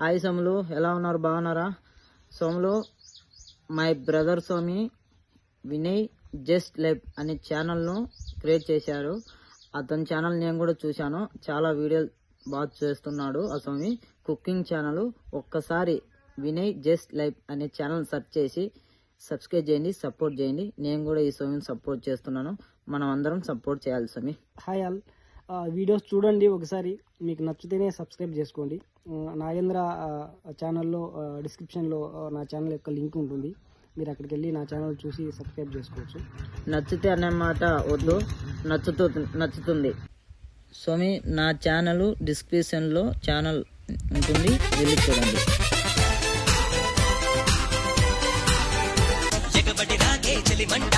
Hi Somulu, ఎలా ఉన్నారు? బాగున్నారా? Somulu, my brother Swami Vinay just life అనే ఛానల్ను క్రియేట్ చేశారు. అతని ఛానల్ నేను కూడా చూశాను. చాలా వీడియోలు బాగా చేస్తున్నాడు. ఆ స్వామి కుకింగ్ ఛానల్. ఒక్కసారి వినయ్ జస్ట్ లైఫ్ అనే ఛానల్ సెర్చ్ చేసి సబ్స్క్రైబ్ చేయండి, సపోర్ట్ చేయండి. నేను కూడా ఈ స్వామిని సపోర్ట్ చేస్తున్నాను. మనం అందరం సపోర్ట్ చేయాలి స్వామి. హాయ్ ఆల్, వీడియోస్ చూడండి, ఒకసారి మీకు నచ్చితేనే సబ్స్క్రైబ్ చేసుకోండి. నాగేంద్ర ఛానల్లో డిస్క్రిప్షన్లో నా ఛానల్ యొక్క లింక్ ఉంటుంది. మీరు అక్కడికి వెళ్ళి నా ఛానల్ చూసి సబ్స్క్రైబ్ చేసుకోవచ్చు. నచ్చితే అనే మాట వద్దు, నచ్చుతుంది స్వామి. నా ఛానల్ డిస్క్రిప్షన్లో ఛానల్ ఉంటుంది, వెళ్ళి చూడండి. జగబడి రాగే చలిమంట